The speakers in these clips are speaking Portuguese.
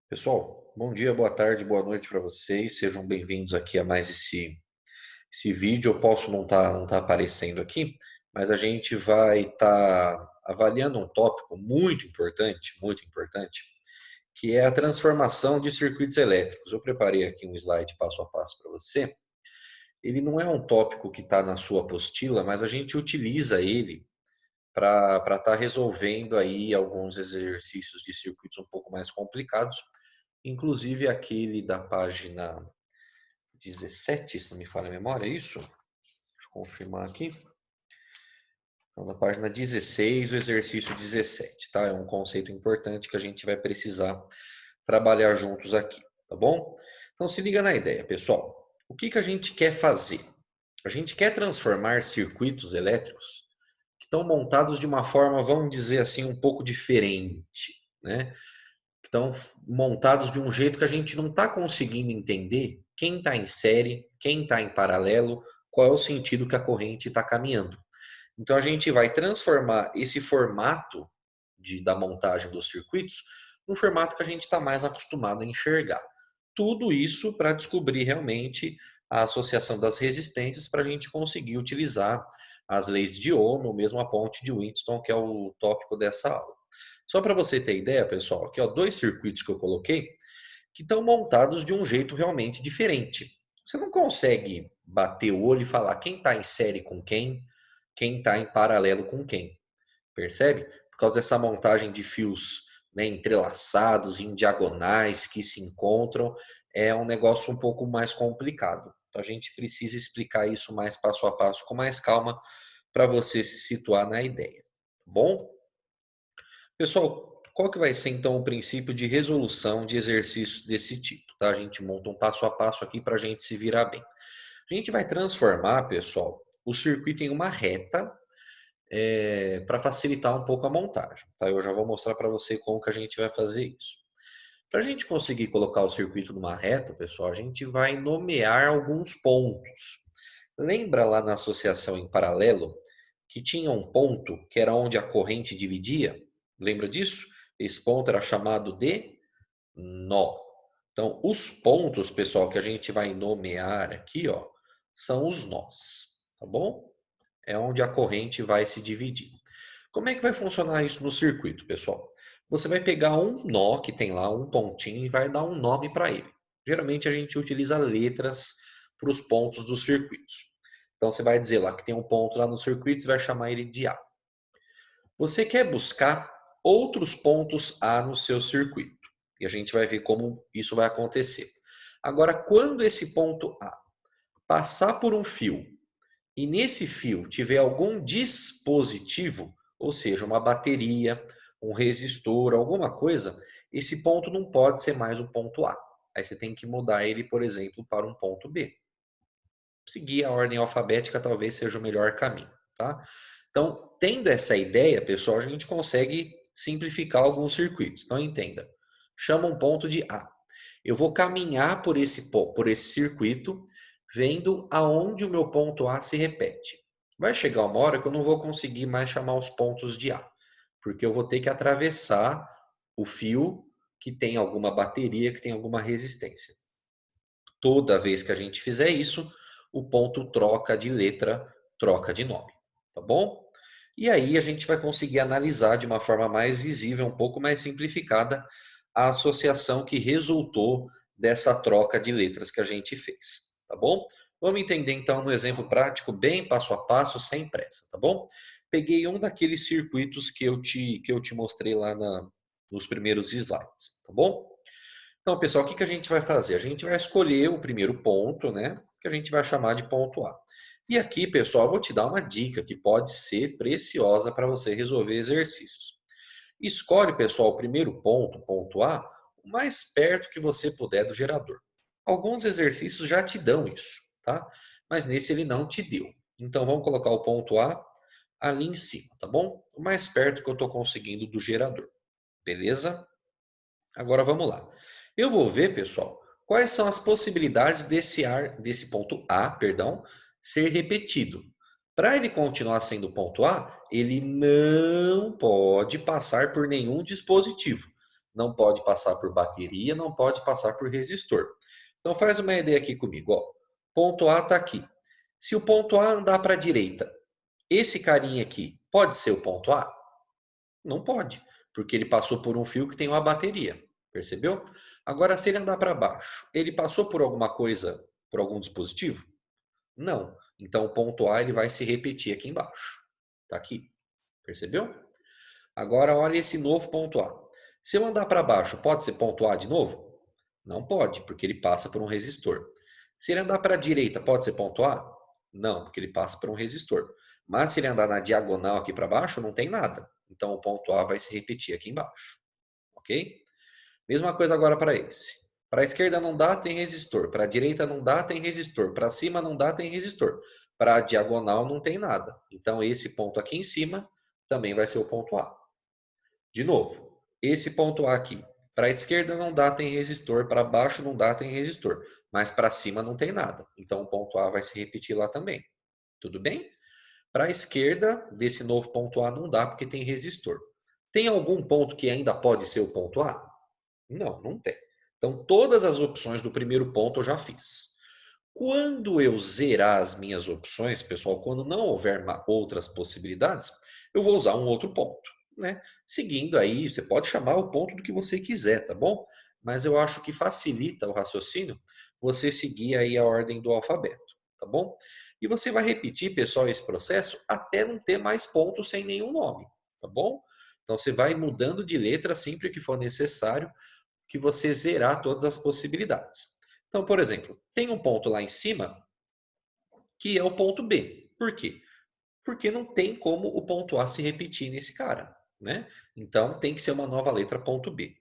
Pessoal, bom dia, boa tarde, boa noite para vocês. Sejam bem-vindos aqui a mais esse vídeo. Eu posso não tá aparecendo aqui, mas a gente vai estar avaliando um tópico muito importante, que é a transformação de circuitos elétricos. Eu preparei aqui um slide passo a passo para você. Ele não é um tópico que está na sua apostila, mas a gente utiliza ele para estar resolvendo aí alguns exercícios de circuitos um pouco mais complicados, inclusive aquele da página 17, se não me falha a memória, é isso? Deixa eu confirmar aqui. Então, na página 16, o exercício 17, tá? É um conceito importante que a gente vai precisar trabalhar juntos aqui, tá bom? Então, se liga na ideia, pessoal. O que que a gente quer fazer? A gente quer transformar circuitos elétricos que estão montados de uma forma, vamos dizer assim, um pouco diferente, né? Estão montados de um jeito que a gente não está conseguindo entender quem está em série, quem está em paralelo, qual é o sentido que a corrente está caminhando. Então a gente vai transformar esse formato da montagem dos circuitos num formato que a gente está mais acostumado a enxergar. Tudo isso para descobrir realmente a associação das resistências para a gente conseguir utilizar as leis de Ohm, ou mesmo a ponte de Wheatstone, que é o tópico dessa aula. Só para você ter ideia, pessoal, aqui ó, dois circuitos que eu coloquei que estão montados de um jeito realmente diferente. Você não consegue bater o olho e falar quem está em série com quem está em paralelo com quem. Percebe? Por causa dessa montagem de fios, né, entrelaçados, em diagonais que se encontram, é um negócio um pouco mais complicado. Então a gente precisa explicar isso mais passo a passo, com mais calma, para você se situar na ideia. Tá bom? Pessoal, qual que vai ser então o princípio de resolução de exercícios desse tipo? Tá? A gente monta um passo a passo aqui para a gente se virar bem. A gente vai transformar, pessoal, o circuito em uma reta para facilitar um pouco a montagem. Tá? Eu já vou mostrar para você como que a gente vai fazer isso. Para a gente conseguir colocar o circuito numa reta, pessoal, a gente vai nomear alguns pontos. Lembra lá na associação em paralelo que tinha um ponto que era onde a corrente dividia? Lembra disso? Esse ponto era chamado de nó. Então, os pontos, pessoal, que a gente vai nomear aqui, ó, são os nós, tá bom? É onde a corrente vai se dividir. Como é que vai funcionar isso no circuito, pessoal? Você vai pegar um nó que tem lá um pontinho e vai dar um nome para ele. Geralmente a gente utiliza letras para os pontos dos circuitos. Então você vai dizer lá que tem um ponto lá no circuito e vai chamar ele de A. Você quer buscar outros pontos A no seu circuito. E a gente vai ver como isso vai acontecer. Agora, quando esse ponto A passar por um fio e nesse fio tiver algum dispositivo, ou seja, uma bateria, um resistor, alguma coisa, esse ponto não pode ser mais o ponto A. Aí você tem que mudar ele, por exemplo, para um ponto B. Seguir a ordem alfabética talvez seja o melhor caminho, tá? Então, tendo essa ideia, pessoal, a gente consegue simplificar alguns circuitos. Então, entenda. Chama um ponto de A. Eu vou caminhar por esse circuito, vendo aonde o meu ponto A se repete. Vai chegar uma hora que eu não vou conseguir mais chamar os pontos de A, porque eu vou ter que atravessar o fio que tem alguma bateria, que tem alguma resistência. Toda vez que a gente fizer isso, o ponto troca de letra, troca de nome, tá bom? E aí a gente vai conseguir analisar de uma forma mais visível, um pouco mais simplificada, a associação que resultou dessa troca de letras que a gente fez, tá bom? Vamos entender então no exemplo prático, bem passo a passo, sem pressa, tá bom? Peguei um daqueles circuitos que eu te mostrei lá nos primeiros slides, tá bom? Então, pessoal, o que a gente vai fazer? A gente vai escolher o primeiro ponto, né? Que a gente vai chamar de ponto A. E aqui, pessoal, eu vou te dar uma dica que pode ser preciosa para você resolver exercícios. Escolhe, pessoal, o primeiro ponto, ponto A, o mais perto que você puder do gerador. Alguns exercícios já te dão isso, tá? Mas nesse ele não te deu. Então, vamos colocar o ponto A ali em cima, tá bom? O mais perto que eu estou conseguindo do gerador. Beleza? Agora vamos lá. Eu vou ver, pessoal, quais são as possibilidades desse ponto A, perdão, ser repetido. Para ele continuar sendo ponto A, ele não pode passar por nenhum dispositivo. não pode passar por bateria, não pode passar por resistor. Então faz uma ideia aqui comigo. Ó. Ponto A está aqui. Se o ponto A andar para a direita, esse carinha aqui pode ser o ponto A? Não pode, porque ele passou por um fio que tem uma bateria. Percebeu? Agora, se ele andar para baixo, ele passou por alguma coisa, por algum dispositivo? Não. Então, o ponto A ele vai se repetir aqui embaixo. Está aqui. Percebeu? Agora, olha esse novo ponto A. Se eu andar para baixo, pode ser ponto A de novo? Não pode, porque ele passa por um resistor. Se ele andar para a direita, pode ser ponto A? Não, porque ele passa por um resistor. Mas se ele andar na diagonal aqui para baixo, não tem nada. Então, o ponto A vai se repetir aqui embaixo. Ok? Mesma coisa agora para esse. Para a esquerda não dá, tem resistor. Para a direita não dá, tem resistor. Para cima não dá, tem resistor. Para a diagonal não tem nada. Então, esse ponto aqui em cima também vai ser o ponto A. De novo, esse ponto A aqui. Para a esquerda não dá, tem resistor. Para baixo não dá, tem resistor. Mas para cima não tem nada. Então, o ponto A vai se repetir lá também. Tudo bem? Para a esquerda desse novo ponto A não dá, porque tem resistor. Tem algum ponto que ainda pode ser o ponto A? Não, não tem. Então, todas as opções do primeiro ponto eu já fiz. Quando eu zerar as minhas opções, pessoal, quando não houver outras possibilidades, eu vou usar um outro ponto, né? Seguindo aí, você pode chamar o ponto do que você quiser, tá bom? Mas eu acho que facilita o raciocínio você seguir aí a ordem do alfabeto, tá bom? E você vai repetir, pessoal, esse processo até não ter mais pontos sem nenhum nome, tá bom? Então você vai mudando de letra sempre que for necessário que você zerar todas as possibilidades. Então, por exemplo, tem um ponto lá em cima que é o ponto B. Por quê? Porque não tem como o ponto A se repetir nesse cara, né? Então tem que ser uma nova letra ponto B.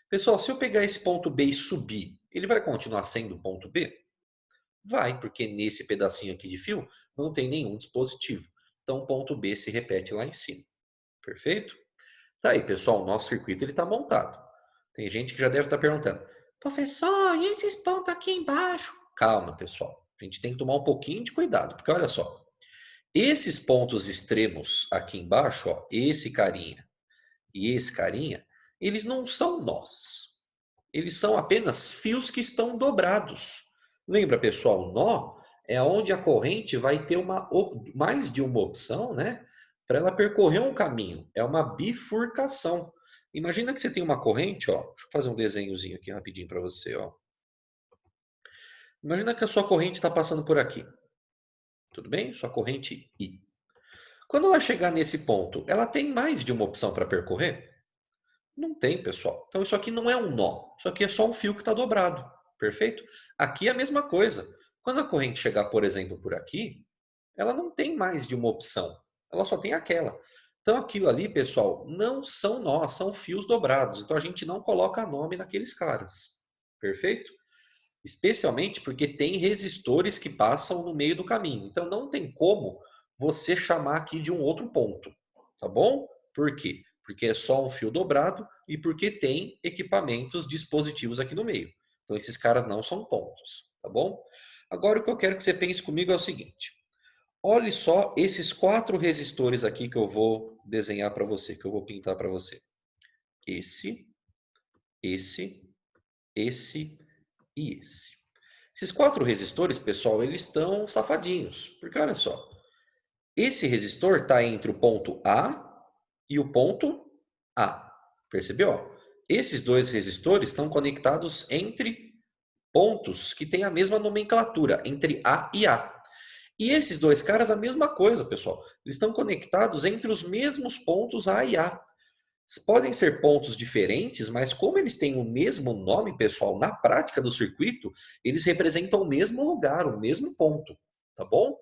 Pessoal, se eu pegar esse ponto B e subir, ele vai continuar sendo o ponto B? Vai, porque nesse pedacinho aqui de fio não tem nenhum dispositivo. Então o ponto B se repete lá em cima. Perfeito? Tá aí, pessoal, o nosso circuito está montado. Tem gente que já deve estar perguntando, professor, e esses pontos aqui embaixo? Calma, pessoal. A gente tem que tomar um pouquinho de cuidado, porque olha só, esses pontos extremos aqui embaixo, ó, esse carinha e esse carinha, eles não são nós. Eles são apenas fios que estão dobrados. Lembra, pessoal, o nó é onde a corrente vai ter mais de uma opção, né? Para ela percorrer um caminho. É uma bifurcação. Imagina que você tem uma corrente, ó. Deixa eu fazer um desenhozinho aqui rapidinho para você, ó. Imagina que a sua corrente está passando por aqui. Tudo bem? Sua corrente I. Quando ela chegar nesse ponto, ela tem mais de uma opção para percorrer? Não tem, pessoal. Então isso aqui não é um nó. Isso aqui é só um fio que está dobrado. Perfeito? Aqui é a mesma coisa. Quando a corrente chegar, por exemplo, por aqui, ela não tem mais de uma opção. Ela só tem aquela. Então aquilo ali, pessoal, não são nós, são fios dobrados. Então a gente não coloca nome naqueles caras. Perfeito? Especialmente porque tem resistores que passam no meio do caminho. Então não tem como você chamar aqui de um outro ponto. Tá bom? Por quê? Porque é só um fio dobrado e porque tem equipamentos, dispositivos aqui no meio. Então esses caras não são pontos. Tá bom? Agora o que eu quero que você pense comigo é o seguinte. Olhe só esses 4 resistores aqui que eu vou desenhar para você, que eu vou pintar para você. Esse e esse. Esses 4 resistores, pessoal, eles estão safadinhos. Porque olha só, esse resistor está entre o ponto A e o ponto A. Percebeu? Esses dois resistores estão conectados entre pontos que têm a mesma nomenclatura, entre A e A. E esses dois caras, a mesma coisa, pessoal. Eles estão conectados entre os mesmos pontos A e A. Podem ser pontos diferentes, mas como eles têm o mesmo nome, pessoal, na prática do circuito, eles representam o mesmo lugar, o mesmo ponto, tá bom?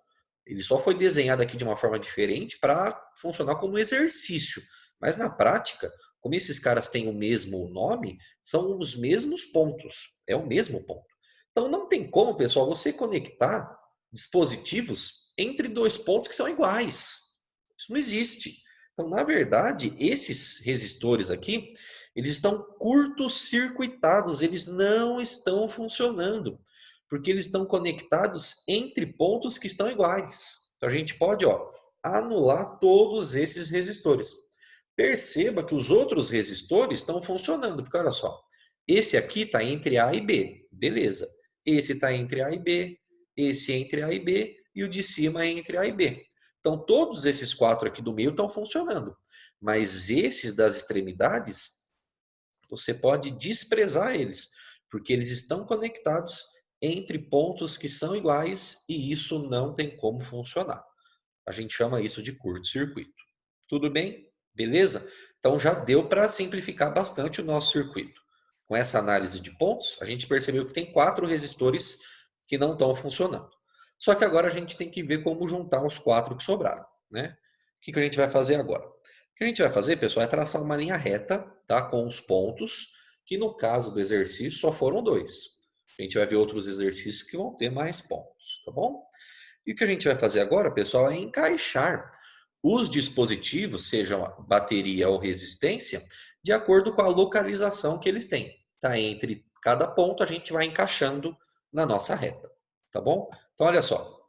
Ele só foi desenhado aqui de uma forma diferente para funcionar como exercício. Mas na prática, como esses caras têm o mesmo nome, são os mesmos pontos. É o mesmo ponto. Então não tem como, pessoal, você conectar dispositivos entre dois pontos que são iguais. Isso não existe. Então, na verdade, esses resistores aqui, eles estão curto-circuitados, eles não estão funcionando, porque eles estão conectados entre pontos que estão iguais. Então, a gente pode, ó, anular todos esses resistores. Perceba que os outros resistores estão funcionando, porque olha só, esse aqui está entre A e B, beleza. Esse está entre A e B, esse entre A e B, e o de cima é entre A e B. Então, todos esses 4 aqui do meio estão funcionando. Mas esses das extremidades, você pode desprezar eles, porque eles estão conectados entre pontos que são iguais e isso não tem como funcionar. A gente chama isso de curto-circuito. Tudo bem? Beleza? Então já deu para simplificar bastante o nosso circuito. Com essa análise de pontos, a gente percebeu que tem 4 resistores que não estão funcionando. Só que agora a gente tem que ver como juntar os 4 que sobraram, né? O que a gente vai fazer agora? O que a gente vai fazer, pessoal, é traçar uma linha reta, tá? Com os pontos, que no caso do exercício só foram 2. A gente vai ver outros exercícios que vão ter mais pontos, tá bom? E o que a gente vai fazer agora, pessoal, é encaixar os dispositivos, sejam bateria ou resistência, de acordo com a localização que eles têm. Tá? Entre cada ponto, a gente vai encaixando na nossa reta. Tá bom? Então, olha só.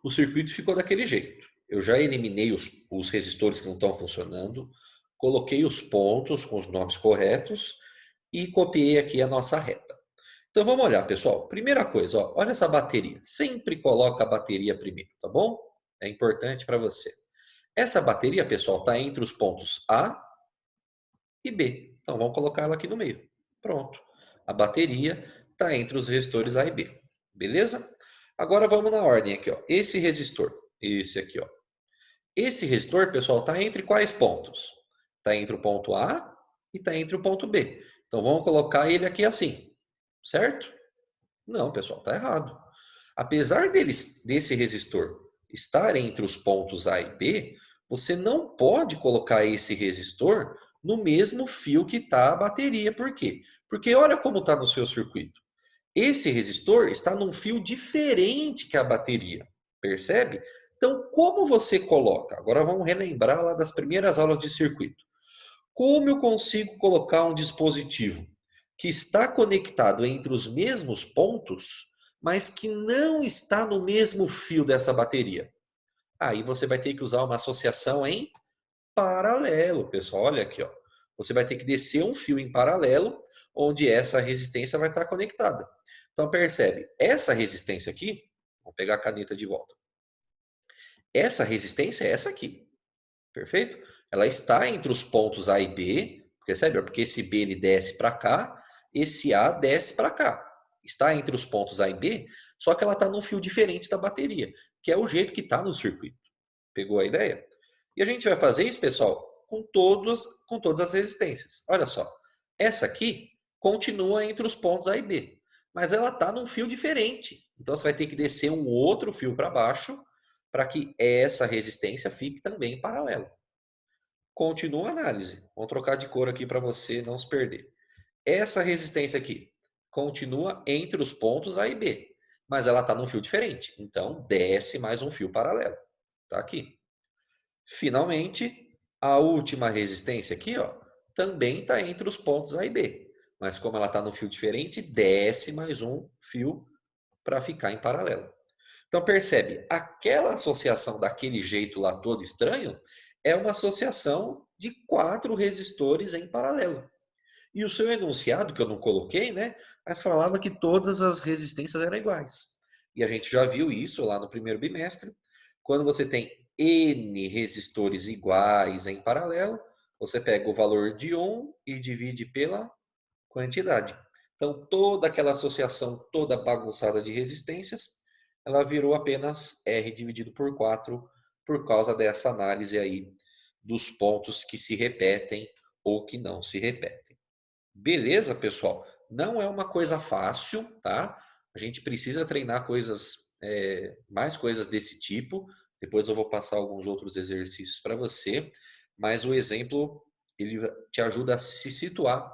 O circuito ficou daquele jeito. Eu já eliminei os resistores que não estão funcionando, coloquei os pontos com os nomes corretos e copiei aqui a nossa reta. Então vamos olhar, pessoal. Primeira coisa, ó, olha essa bateria. Sempre coloca a bateria primeiro, tá bom? É importante para você. Essa bateria, pessoal, está entre os pontos A e B. Então vamos colocar ela aqui no meio. Pronto. A bateria está entre os resistores A e B. Beleza? Agora vamos na ordem aqui, ó. Esse resistor, esse aqui, ó. Esse resistor, pessoal, está entre quais pontos? Está entre o ponto A e está entre o ponto B. Então vamos colocar ele aqui assim, certo? Não, pessoal, está errado. Apesar desse resistor estar entre os pontos A e B, você não pode colocar esse resistor no mesmo fio que está a bateria. Por quê? Porque olha como está no seu circuito. Esse resistor está num fio diferente que a bateria. Percebe? Então, como você coloca? Agora vamos relembrar lá das primeiras aulas de circuito. Como eu consigo colocar um dispositivo que está conectado entre os mesmos pontos, mas que não está no mesmo fio dessa bateria? Aí você vai ter que usar uma associação em paralelo, pessoal. Olha aqui, ó. Você vai ter que descer um fio em paralelo, onde essa resistência vai estar conectada. Então percebe, essa resistência aqui, vamos pegar a caneta de volta. Essa resistência é essa aqui. Perfeito? Ela está entre os pontos A e B, percebe? Porque esse B ele desce para cá, esse A desce para cá. Está entre os pontos A e B, só que ela está num fio diferente da bateria, que é o jeito que está no circuito. Pegou a ideia? E a gente vai fazer isso, pessoal, com todas as resistências. Olha só, essa aqui continua entre os pontos A e B, mas ela está num fio diferente. Então você vai ter que descer um outro fio para baixo para que essa resistência fique também em paralelo. Continua a análise. Vamos trocar de cor aqui para você não se perder. Essa resistência aqui continua entre os pontos A e B, mas ela está num fio diferente. Então, desce mais um fio paralelo. Está aqui. Finalmente, a última resistência aqui, ó, também está entre os pontos A e B. Mas como ela está no fio diferente, desce mais um fio para ficar em paralelo. Então percebe, aquela associação daquele jeito lá todo estranho é uma associação de 4 resistores em paralelo. E o seu enunciado, que eu não coloquei, né? Mas falava que todas as resistências eram iguais. E a gente já viu isso lá no primeiro bimestre. Quando você tem N resistores iguais em paralelo, você pega o valor de um e divide pela quantidade. Então, toda aquela associação toda bagunçada de resistências, ela virou apenas R dividido por 4 por causa dessa análise aí dos pontos que se repetem ou que não se repetem. Beleza, pessoal? Não é uma coisa fácil, tá? A gente precisa treinar mais coisas desse tipo. Depois eu vou passar alguns outros exercícios para você, mas o exemplo ele te ajuda a se situar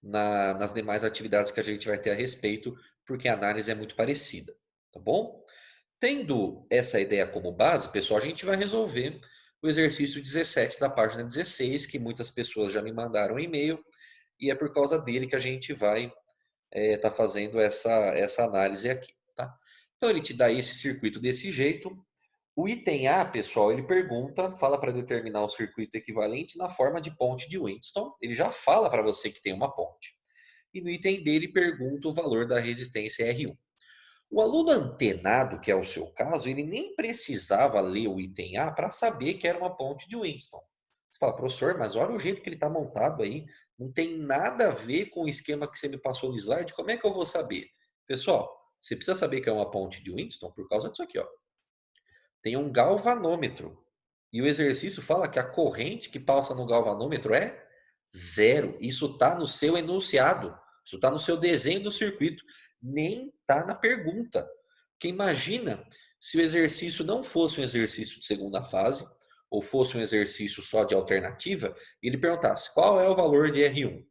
nas demais atividades que a gente vai ter a respeito, porque a análise é muito parecida, tá bom? Tendo essa ideia como base, pessoal, a gente vai resolver o exercício 17 da página 16, que muitas pessoas já me mandaram um e-mail, e é por causa dele que a gente vai estar fazendo essa análise aqui, tá? Então ele te dá esse circuito desse jeito, O item A, pessoal, ele pergunta, fala para determinar o circuito equivalente na forma de ponte de Winston. Ele já fala para você que tem uma ponte. E no item B, ele pergunta o valor da resistência R1. O aluno antenado, que é o seu caso, ele nem precisava ler o item A para saber que era uma ponte de Winston. Você fala, professor, mas olha o jeito que ele está montado aí. Não tem nada a ver com o esquema que você me passou no slide. Como é que eu vou saber? Pessoal, você precisa saber que é uma ponte de Winston por causa disso aqui, ó. Tem um galvanômetro. E o exercício fala que a corrente que passa no galvanômetro é zero. Isso está no seu enunciado. Isso está no seu desenho do circuito. Nem está na pergunta. Porque imagina se o exercício não fosse um exercício de segunda fase, ou fosse um exercício só de alternativa, e ele perguntasse qual é o valor de R1.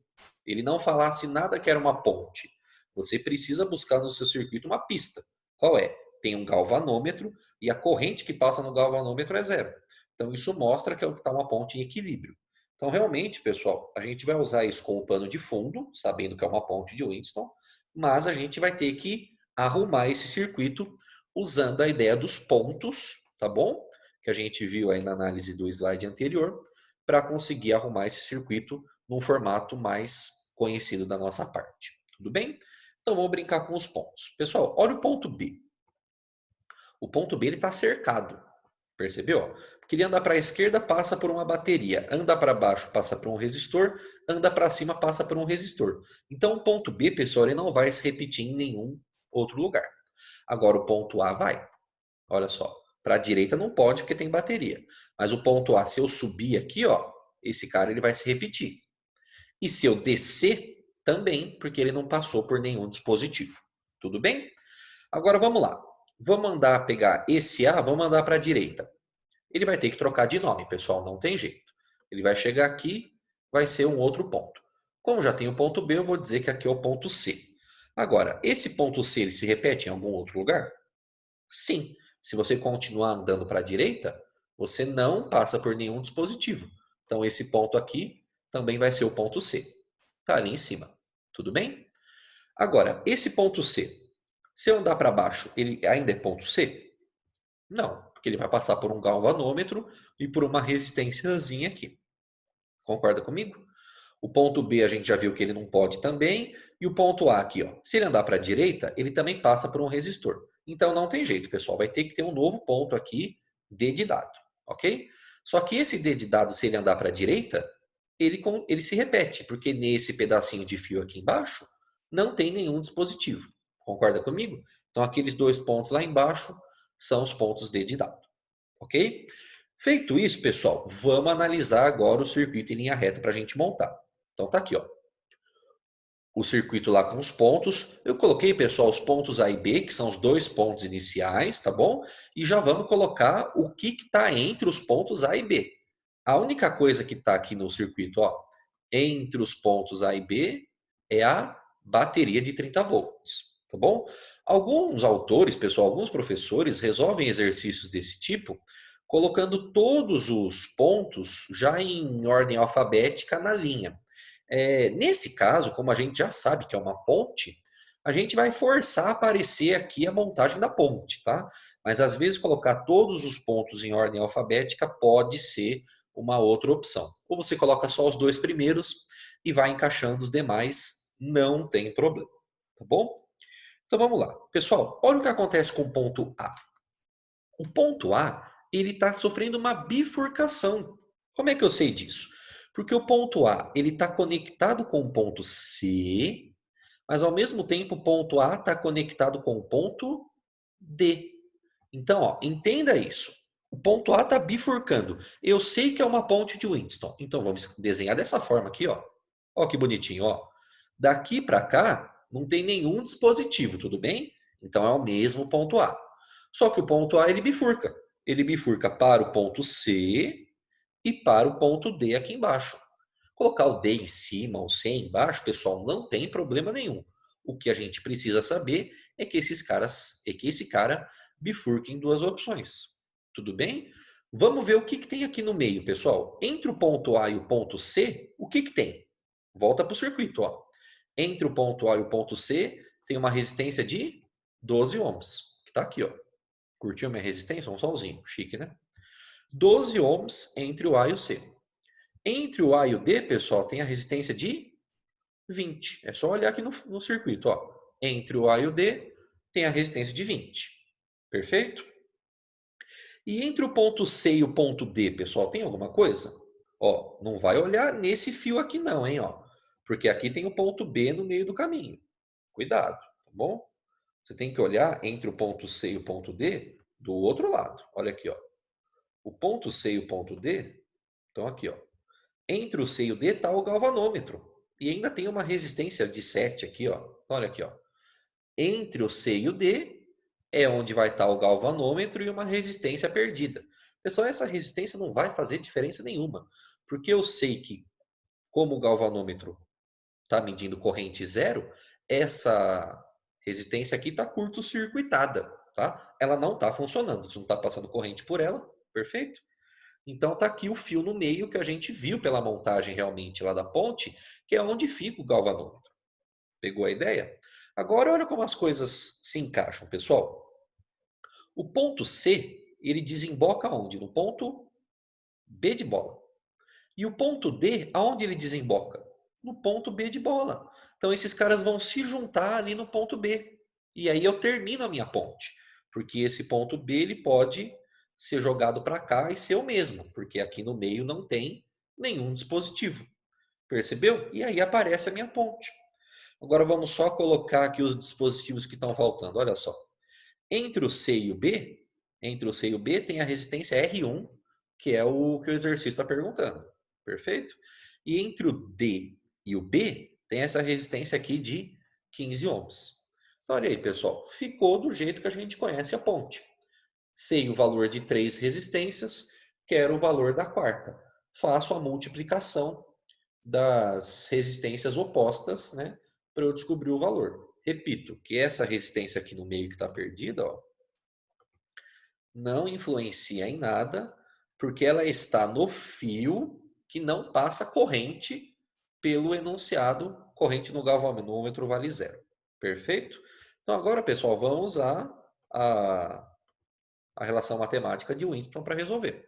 Ele não falasse nada que era uma ponte. Você precisa buscar no seu circuito uma pista. Qual é? Tem um galvanômetro e a corrente que passa no galvanômetro é zero. Então, isso mostra que está uma ponte em equilíbrio. Então, realmente, pessoal, a gente vai usar isso como pano de fundo, sabendo que é uma ponte de Winston, mas a gente vai ter que arrumar esse circuito usando a ideia dos pontos, tá bom? Que a gente viu aí na análise do slide anterior, para conseguir arrumar esse circuito num formato mais conhecido da nossa parte. Tudo bem? Então, vamos brincar com os pontos. Pessoal, olha o ponto B. O ponto B está cercado. Percebeu? Porque ele anda para a esquerda, passa por uma bateria. Anda para baixo, passa por um resistor. Anda para cima, passa por um resistor. Então, o ponto B, pessoal, ele não vai se repetir em nenhum outro lugar. Agora, o ponto A vai. Olha só. Para a direita não pode, porque tem bateria. Mas o ponto A, se eu subir aqui, ó, esse cara ele vai se repetir. E se eu descer, também, porque ele não passou por nenhum dispositivo. Tudo bem? Agora, vamos lá. Vamos mandar pegar esse A, vamos mandar para a direita. Ele vai ter que trocar de nome, pessoal, não tem jeito. Ele vai chegar aqui, vai ser um outro ponto. Como já tem o ponto B, eu vou dizer que aqui é o ponto C. Agora, esse ponto C ele se repete em algum outro lugar? Sim. Se você continuar andando para a direita, você não passa por nenhum dispositivo. Então, esse ponto aqui também vai ser o ponto C. Está ali em cima. Tudo bem? Agora, esse ponto C, se eu andar para baixo, ele ainda é ponto C? Não, porque ele vai passar por um galvanômetro e por uma resistênciazinha aqui. Concorda comigo? O ponto B a gente já viu que ele não pode também. E o ponto A aqui, ó, se ele andar para a direita, ele também passa por um resistor. Então não tem jeito, pessoal. Vai ter que ter um novo ponto aqui, D de dado. Ok? Só que esse D de dado, se ele andar para a direita, ele se repete, porque nesse pedacinho de fio aqui embaixo, não tem nenhum dispositivo. Concorda comigo? Então aqueles dois pontos lá embaixo são os pontos D de dado. Ok? Feito isso, pessoal, vamos analisar agora o circuito em linha reta para a gente montar. Então tá aqui, ó. O circuito lá com os pontos. Eu coloquei, pessoal, os pontos A e B, que são os dois pontos iniciais, tá bom? E já vamos colocar o que está entre os pontos A e B. A única coisa que está aqui no circuito, ó, entre os pontos A e B, é a bateria de 30 volts, tá bom? Alguns autores, pessoal, alguns professores resolvem exercícios desse tipo colocando todos os pontos já em ordem alfabética na linha. Nesse caso, como a gente já sabe que é uma ponte, a gente vai forçar a aparecer aqui a montagem da ponte, tá? Mas às vezes colocar todos os pontos em ordem alfabética pode ser uma outra opção. Ou você coloca só os dois primeiros e vai encaixando os demais, não tem problema, tá bom? Então vamos lá. Pessoal, olha o que acontece com o ponto A. O ponto A, ele está sofrendo uma bifurcação. Como é que eu sei disso? Porque o ponto A, ele está conectado com o ponto C, mas ao mesmo tempo o ponto A está conectado com o ponto D. Então, ó, entenda isso. O ponto A está bifurcando. Eu sei que é uma ponte de Winston. Então, vamos desenhar dessa forma aqui, ó. Ó que bonitinho, ó. Daqui para cá, não tem nenhum dispositivo, tudo bem? Então, é o mesmo ponto A. Só que o ponto A, ele bifurca. Ele bifurca para o ponto C e para o ponto D aqui embaixo. Colocar o D em cima, o C embaixo, pessoal, não tem problema nenhum. O que a gente precisa saber é que esse cara bifurca em duas opções. Tudo bem? Vamos ver o que tem aqui no meio, pessoal. Entre o ponto A e o ponto C, o que tem? Volta para o circuito, ó. Entre o ponto A e o ponto C, tem uma resistência de 12 ohms, que está aqui, ó. Curtiu minha resistência? Um solzinho, chique, né? 12 ohms entre o A e o C. Entre o A e o D, pessoal, tem a resistência de 20. É só olhar aqui no circuito, ó. Entre o A e o D, tem a resistência de 20. Perfeito? E entre o ponto C e o ponto D, pessoal, tem alguma coisa? Ó, não vai olhar nesse fio aqui não, hein, ó. Porque aqui tem o ponto B no meio do caminho. Cuidado, tá bom? Você tem que olhar entre o ponto C e o ponto D do outro lado. Olha aqui, ó. O ponto C e o ponto D estão aqui, ó. Entre o C e o D está o galvanômetro. E ainda tem uma resistência de 7 aqui, ó. Olha aqui, ó. Entre o C e o D é onde vai estar o galvanômetro e uma resistência perdida. Pessoal, essa resistência não vai fazer diferença nenhuma, porque eu sei que, como o galvanômetro está medindo corrente zero, essa resistência aqui está curto-circuitada, tá? Ela não está funcionando, você não está passando corrente por ela, perfeito? Então está aqui o fio no meio que a gente viu pela montagem realmente lá da ponte, que é onde fica o galvanômetro. Pegou a ideia? Agora olha como as coisas se encaixam, pessoal. O ponto C, ele desemboca onde? No ponto B de bola. E o ponto D, aonde ele desemboca? No ponto B de bola. Então esses caras vão se juntar ali no ponto B. E aí eu termino a minha ponte. Porque esse ponto B ele pode ser jogado para cá e ser o mesmo. Porque aqui no meio não tem nenhum dispositivo. Percebeu? E aí aparece a minha ponte. Agora vamos só colocar aqui os dispositivos que estão faltando. Olha só. Entre o C e o B, entre o C e o B tem a resistência R1, que é o que o exercício está perguntando. Perfeito? E entre o D e o B, tem essa resistência aqui de 15 ohms. Então, olha aí, pessoal. Ficou do jeito que a gente conhece a ponte. Sei o valor de 3 resistências, quero o valor da quarta. Faço a multiplicação das resistências opostas, né, para eu descobrir o valor. Repito, que essa resistência aqui no meio que está perdida, ó, não influencia em nada, porque ela está no fio que não passa corrente pelo enunciado, corrente no galvanômetro vale zero. Perfeito? Então agora, pessoal, vamos usar a relação matemática de Winston para resolver.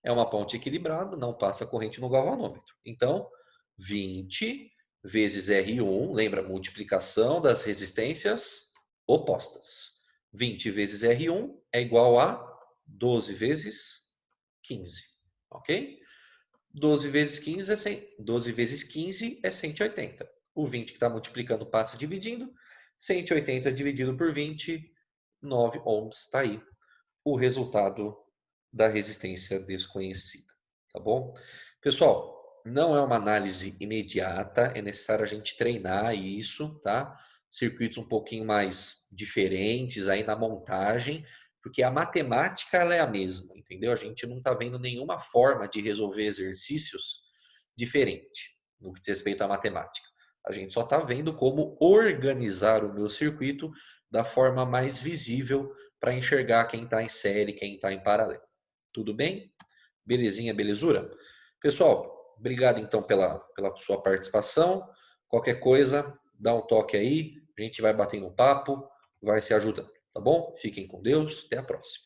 É uma ponte equilibrada, não passa corrente no galvanômetro. Então, 20 vezes R1, lembra, multiplicação das resistências opostas. 20 vezes R1 é igual a 12 vezes 15, ok? 12 vezes 15 é 100, 12 vezes 15 é 180. O 20 que está multiplicando passa dividindo. 180 dividido por 20, 9 ohms está aí. O resultado da resistência desconhecida, tá bom? Pessoal, não é uma análise imediata, é necessário a gente treinar isso, tá? Circuitos um pouquinho mais diferentes aí na montagem, porque a matemática ela é a mesma, entendeu? A gente não está vendo nenhuma forma de resolver exercícios diferente no que diz respeito à matemática. A gente só está vendo como organizar o meu circuito da forma mais visível para enxergar quem está em série, quem está em paralelo. Tudo bem? Belezinha, belezura? Pessoal, obrigado então pela sua participação. Qualquer coisa, dá um toque aí, a gente vai batendo um papo, vai se ajudando, tá bom? Fiquem com Deus, até a próxima.